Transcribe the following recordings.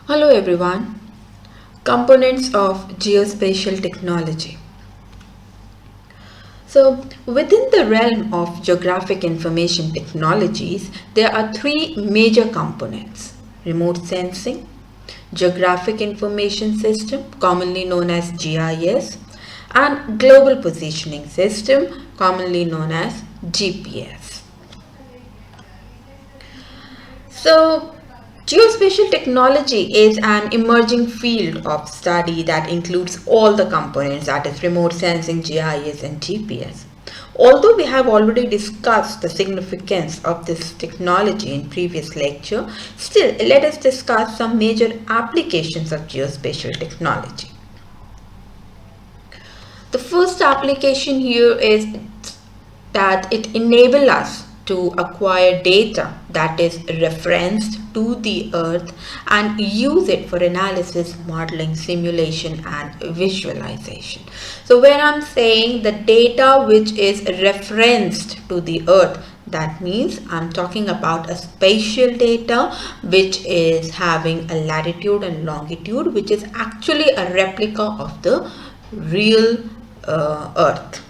Hello everyone. Components of geospatial technology. So, within the realm of geographic information technologies, there are three major components: remote sensing, geographic information system, commonly known as GIS, and global positioning system, commonly known as GPS. So, geospatial technology is an emerging field of study that includes all the components, that is, remote sensing, GIS, and GPS. Although we have already discussed the significance of this technology in previous lecture, still let us discuss some major applications of geospatial technology. The first application here is that it enables us to acquire data that is referenced to the earth and use it for analysis, modeling, simulation and visualization. So when I'm saying the data which is referenced to the earth, that means I'm talking about a spatial data which is having a latitude and longitude, which is actually a replica of the real earth.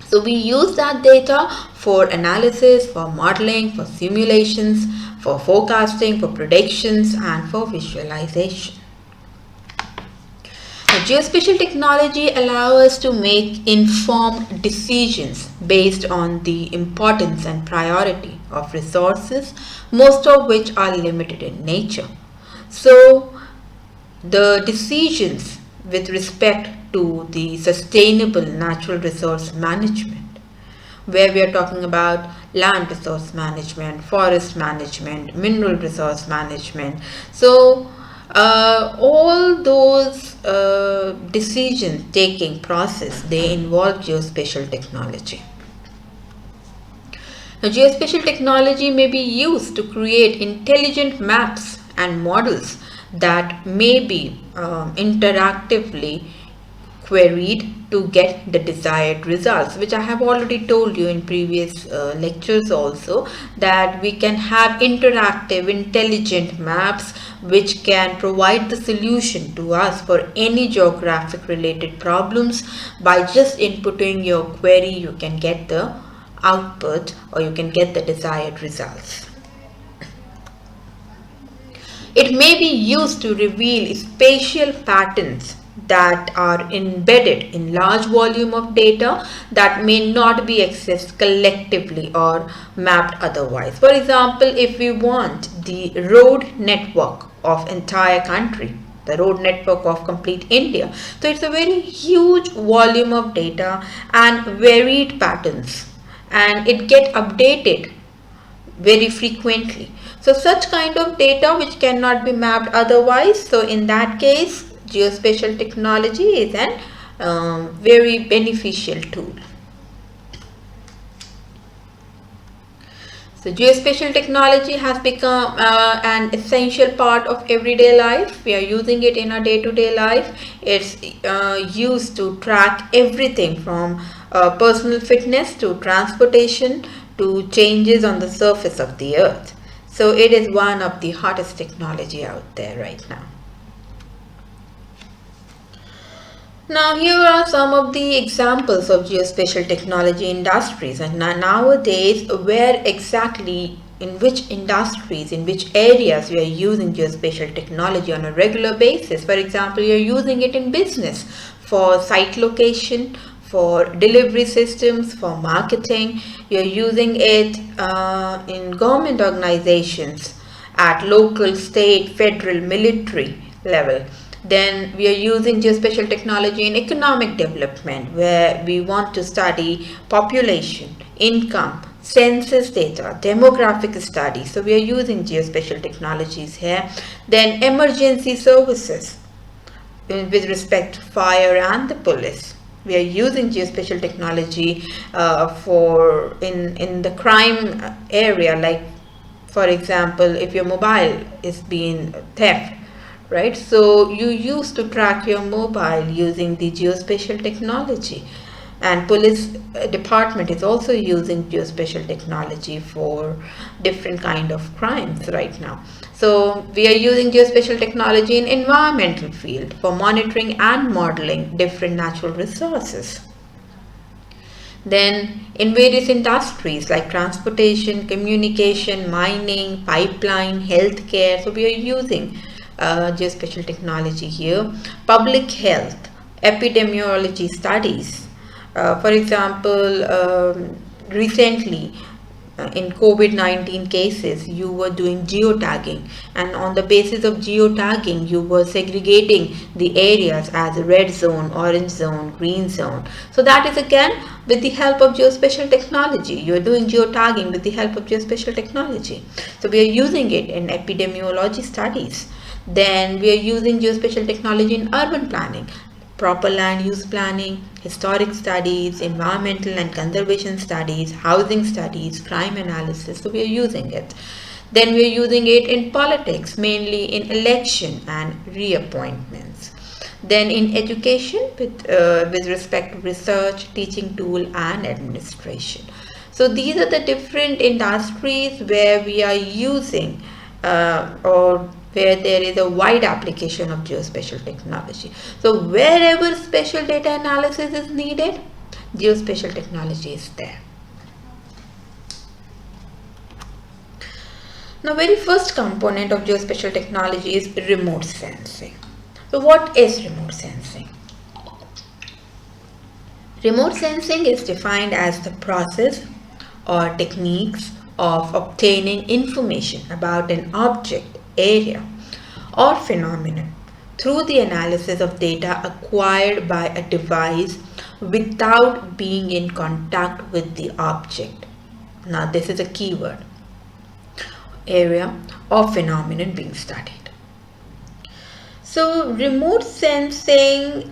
So we use that data for analysis, for modeling, for simulations, for forecasting, for predictions, and for visualization. Now, geospatial technology allows us to make informed decisions based on the importance and priority of resources, most of which are limited in nature. So the decisions with respect to the sustainable natural resource management, where we are talking about land resource management, forest management, mineral resource management. So all those decision taking process, they involve geospatial technology. Now, geospatial technology may be used to create intelligent maps and models that may be interactively queried to get the desired results, which I have already told you in previous lectures also, that we can have interactive intelligent maps which can provide the solution to us for any geographic related problems. By just inputting your query, you can get the output or you can get the desired results. It may be used to reveal spatial patterns that are embedded in large volume of data that may not be accessed collectively or mapped otherwise. For example, if we want the road network of entire country, the road network of complete India, so it's a very huge volume of data and varied patterns, and it get updated very frequently. So such kind of data which cannot be mapped otherwise, so in that case geospatial technology is an very beneficial tool. So geospatial technology has become an essential part of everyday life. We are using it in our day-to-day life. It's used to track everything from personal fitness to transportation to changes on the surface of the earth. So it is one of the hottest technology out there right now. Now here are some of the examples of geospatial technology industries, and nowadays where exactly, in which industries, in which areas we are using geospatial technology on a regular basis. For example, you are using it in business for site location, for delivery systems, for marketing. You are using it in government organizations at local, state, federal, military level. Then we are using geospatial technology in economic development, where we want to study population, income, census data, demographic studies. So we are using geospatial technologies here. Then emergency services with respect to fire and the police. We are using geospatial technology for in the crime area, like for example, if your mobile is being theft, right? So you used to track your mobile using the geospatial technology, and police department is also using geospatial technology for different kind of crimes right now. So we are using geospatial technology in environmental field for monitoring and modeling different natural resources. Then in various industries like transportation, communication, mining, pipeline, healthcare, so we are using geospatial technology here. Public health, epidemiology studies. For example, recently in COVID-19 cases, you were doing geotagging, and on the basis of geotagging, you were segregating the areas as a red zone, orange zone, green zone. So that is again with the help of geospatial technology. You are doing geotagging with the help of geospatial technology. So we are using it in epidemiology studies. Then we are using geospatial technology in urban planning, proper land use planning, historic studies, environmental and conservation studies, housing studies, crime analysis. So we are using it. Then we are using it in politics, mainly in election and reappointments. Then in education, with respect to research, teaching tool and administration. So these are the different industries where we are using or where there is a wide application of geospatial technology. So wherever spatial data analysis is needed, geospatial technology is there. Now, very first component of geospatial technology is remote sensing. So what is remote sensing? Remote sensing is defined as the process or techniques of obtaining information about an object, area, or phenomenon through the analysis of data acquired by a device without being in contact with the object. Now, this is a keyword: area or phenomenon being studied. So, remote sensing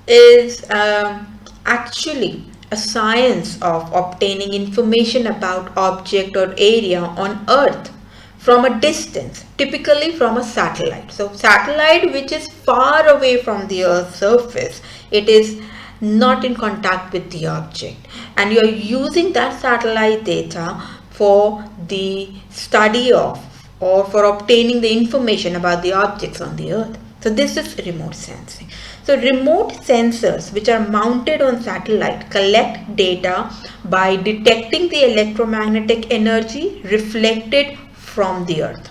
is actually a science of obtaining information about object or area on Earth from a distance, typically from a satellite. So satellite which is far away from the Earth's surface, it is not in contact with the object, and you are using that satellite data for the study of or for obtaining the information about the objects on the Earth. So this is remote sensing. So remote sensors which are mounted on satellite collect data by detecting the electromagnetic energy reflected from the Earth.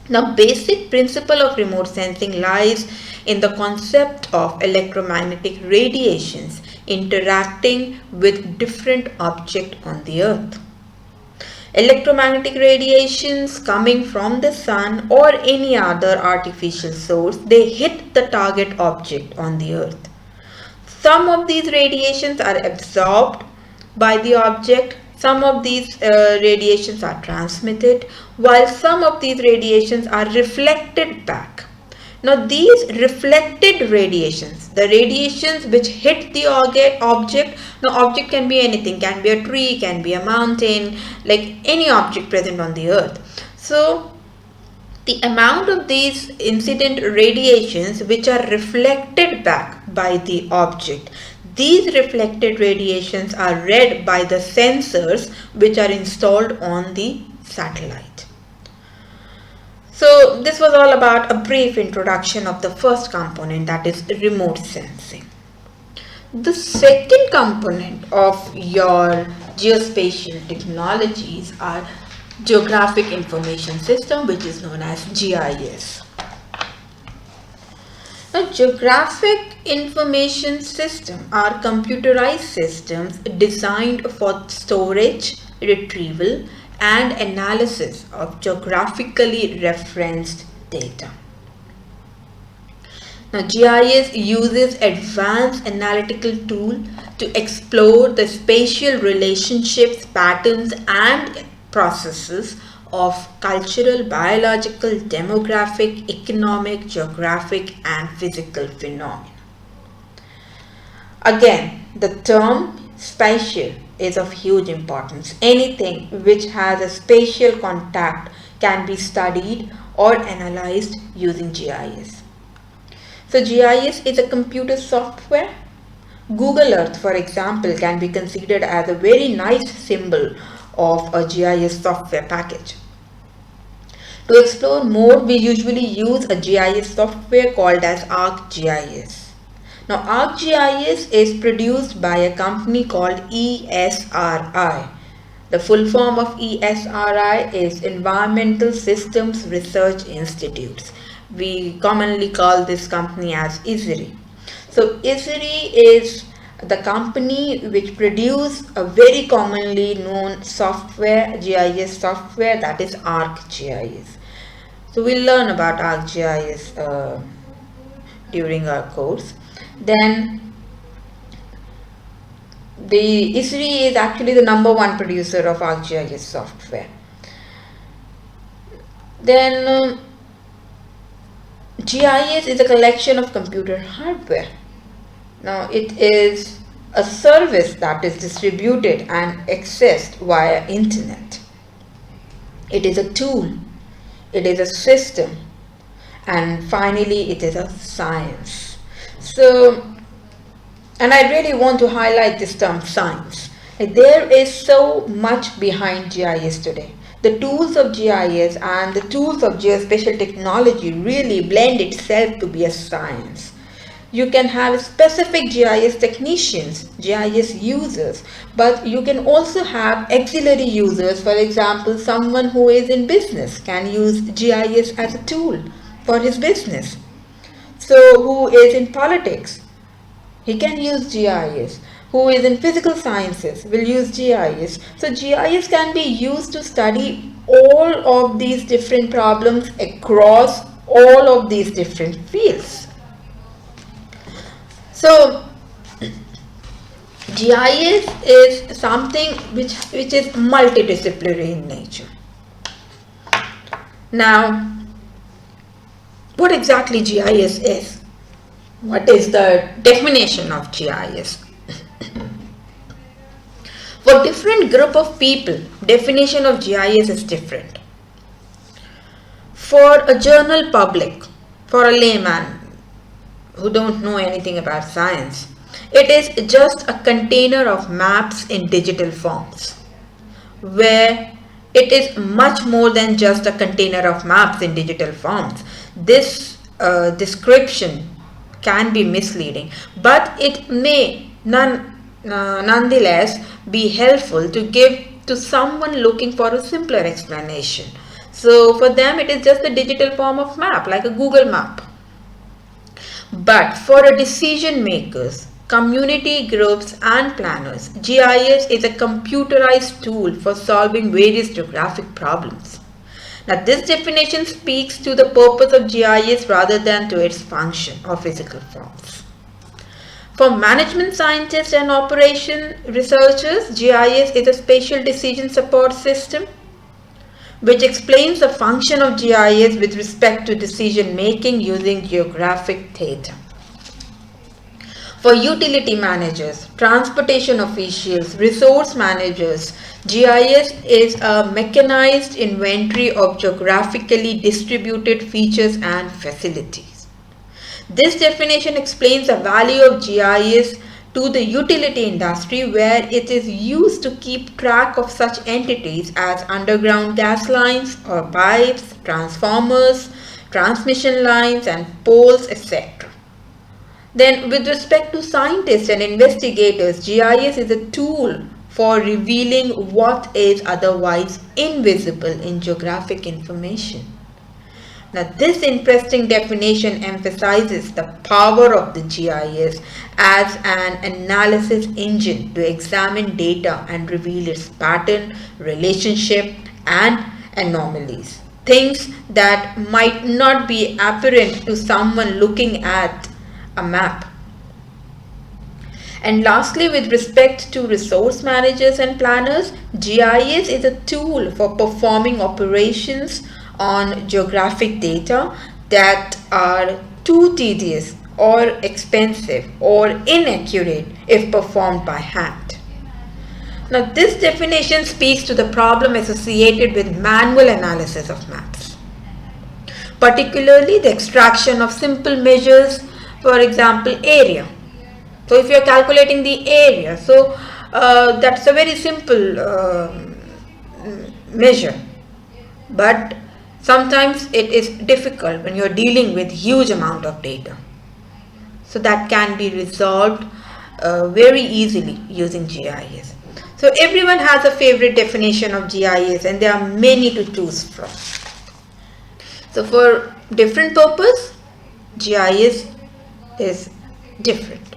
Now, basic principle of remote sensing lies in the concept of electromagnetic radiations interacting with different objects on the Earth. Electromagnetic radiations coming from the sun or any other artificial source, they hit the target object on the Earth. Some of these radiations are absorbed by the object, some of these radiations are transmitted, while some of these radiations are reflected back. Now these reflected radiations, the radiations which hit the object, now object can be anything, can be a tree, can be a mountain, like any object present on the Earth. So the amount of these incident radiations which are reflected back by the object, these reflected radiations are read by the sensors which are installed on the satellite. So this was all about a brief introduction of the first component, that is remote sensing. The second component of your geospatial technologies are Geographic Information System, which is known as GIS. Now, Geographic Information System are computerized systems designed for storage, retrieval, and analysis of geographically referenced data. Now, GIS uses advanced analytical tools to explore the spatial relationships, patterns, and processes of cultural, biological, demographic, economic, geographic, and physical phenomena. Again, the term spatial is of huge importance. Anything which has a spatial contact can be studied or analyzed using GIS. So GIS is a computer software. Google Earth, for example, can be considered as a very nice symbol of a GIS software package. To explore more, we usually use a GIS software called as ArcGIS. Now, ArcGIS is produced by a company called ESRI. The full form of ESRI is Environmental Systems Research Institutes. We commonly call this company as ISRI. So ISRI is the company which produce a very commonly known software, GIS software, that is ArcGIS. So we'll learn about ArcGIS during our course. Then the ISRI is actually the #1 producer of ArcGIS software. Then GIS is a collection of computer hardware. Now it is a service that is distributed and accessed via internet. It is a tool, it is a system, and finally it is a science. So, and I really want to highlight this term science. There is so much behind GIS today. The tools of GIS and the tools of geospatial technology really blend itself to be a science. You can have specific GIS technicians, GIS users, but you can also have auxiliary users. For example, someone who is in business can use GIS as a tool for his business. So, who is in politics, he can use GIS. Who is in physical sciences will use GIS. So GIS can be used to study all of these different problems across all of these different fields. So GIS is something which is multidisciplinary in nature. Now, what exactly GIS is? What is the definition of GIS? For different group of people, definition of GIS is different. For a general public, for a layman who don't know anything about science, it is just a container of maps in digital forms, where it is much more than just a container of maps in digital forms. This description can be misleading, but it may nonetheless be helpful to give to someone looking for a simpler explanation. So for them it is just a digital form of map, like a Google map. But for a decision makers, community groups and planners, GIS is a computerized tool for solving various geographic problems. Now this definition speaks to the purpose of GIS rather than to its function or physical forms. For management scientists and operation researchers, GIS is a spatial decision support system which explains the function of GIS with respect to decision making using geographic data. For utility managers, transportation officials, resource managers, GIS is a mechanized inventory of geographically distributed features and facilities. This definition explains the value of GIS to the utility industry, where it is used to keep track of such entities as underground gas lines or pipes, transformers, transmission lines and poles, etc. Then with respect to scientists and investigators, GIS is a tool for revealing what is otherwise invisible in geographic information. Now this interesting definition emphasizes the power of the GIS as an analysis engine to examine data and reveal its pattern, relationship and anomalies. Things that might not be apparent to someone looking at a map. And lastly, with respect to resource managers and planners, GIS is a tool for performing operations on geographic data that are too tedious or expensive or inaccurate if performed by hand. Now, this definition speaks to the problem associated with manual analysis of maps, particularly the extraction of simple measures, for example, area. So, if you are calculating the area, so that's a very simple measure, but Sometimes it is difficult when you're dealing with huge amount of data. So that can be resolved very easily using GIS. So everyone has a favorite definition of GIS and there are many to choose from. So for different purpose, GIS is different.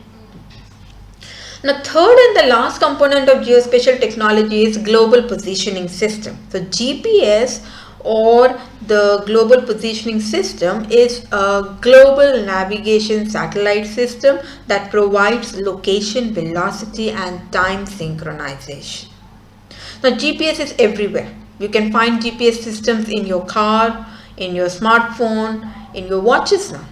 Now, third and the last component of geospatial technology is global positioning system. So GPS or the global positioning system is a global navigation satellite system that provides location, velocity and time synchronization. Now, GPS is everywhere. You can find GPS systems in your car, in your smartphone, in your watches now.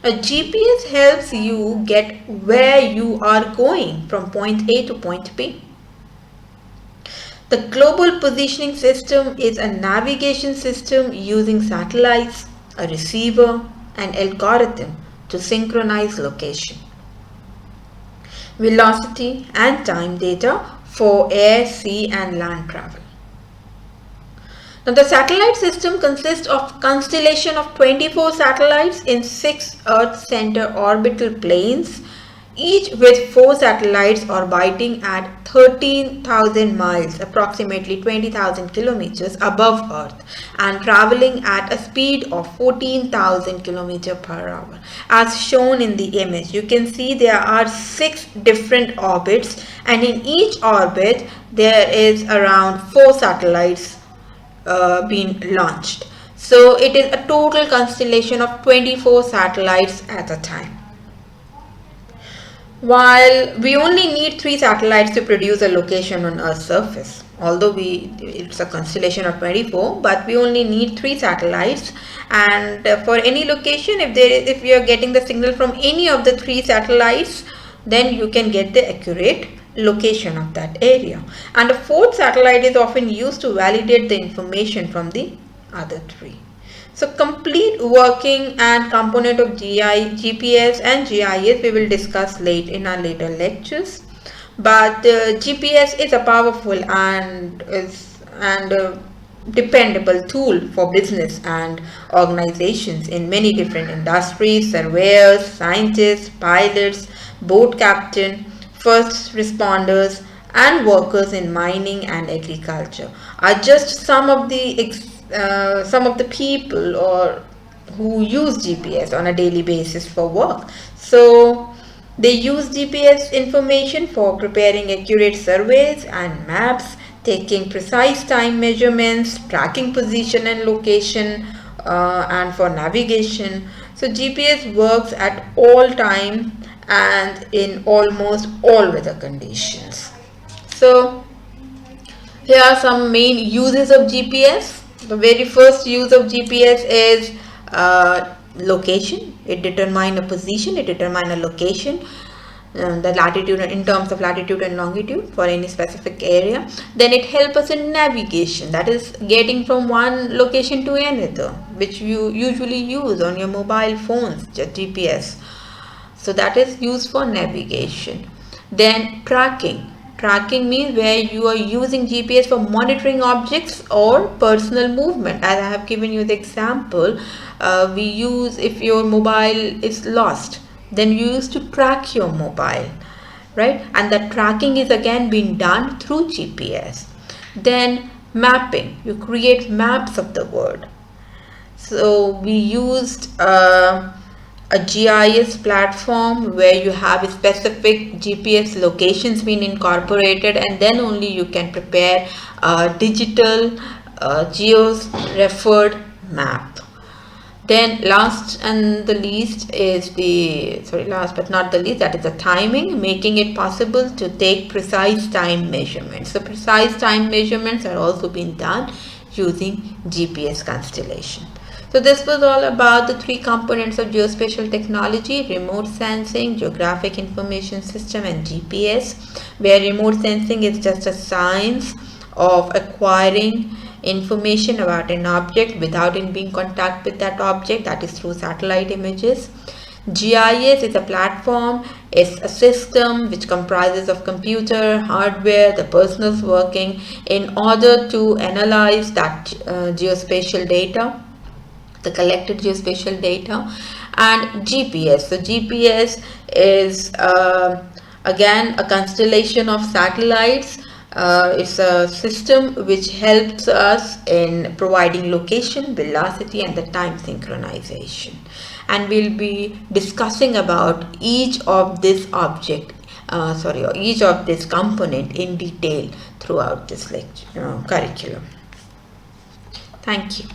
A GPS helps you get where you are going from point A to point B. The global positioning system is a navigation system using satellites, a receiver, and algorithm to synchronize location, velocity, and time data for air, sea, and land travel. Now, the satellite system consists of constellation of 24 satellites in 6 Earth center orbital planes, each with 4 satellites orbiting at 13,000 miles, approximately 20,000 kilometers above Earth, and traveling at a speed of 14,000 kilometers per hour. As shown in the image, you can see there are 6 different orbits, and in each orbit there is around 4 satellites been launched. So it is a total constellation of 24 satellites at a time. While we only need 3 satellites to produce a location on Earth's surface, although it's a constellation of 24, but we only need 3 satellites, and for any location, if you are getting the signal from any of the 3 satellites, then you can get the accurate location of that area. And a 4th satellite is often used to validate the information from the other 3. So complete working and component of GPS and GIS we will discuss in our later lectures. But GPS is a powerful and dependable tool for business and organizations in many different industries. Surveyors, scientists, pilots, boat captain, first responders and workers in mining and agriculture are just some of the people or who use GPS on a daily basis for work. So they use GPS information for preparing accurate surveys and maps, taking precise time measurements, tracking position and location, and for navigation. So GPS works at all time and in almost all weather conditions. So here are some main uses of GPS. The very first use of GPS is location. It determines a position, it determines a location, the latitude in terms of latitude and longitude for any specific area. Then it helps us in navigation, that is getting from one location to another, which you usually use on your mobile phones, GPS. So that is used for navigation. Then tracking. Tracking means where you are using GPS for monitoring objects or personal movement. As I have given you the example, we use if your mobile is lost, then you use to track your mobile, right? And the tracking is again being done through GPS. Then mapping. You create maps of the world. So we used a GIS platform where you have specific GPS locations being incorporated, and then only you can prepare a digital geo-referred map. Then last but not the least, that is the timing, making it possible to take precise time measurements. So precise time measurements are also being done using GPS constellation. So this was all about the 3 components of geospatial technology: remote sensing, geographic information system, and GPS, where remote sensing is just a science of acquiring information about an object without it being in contact with that object, that is through satellite images. GIS is a platform, it's a system which comprises of computer, hardware, the person's working in order to analyze that geospatial data, the collected geospatial data. And GPS. So GPS is again a constellation of satellites. It's a system which helps us in providing location, velocity, and the time synchronization. And we'll be discussing about each of this object, each of this component in detail throughout this lecture curriculum. Thank you.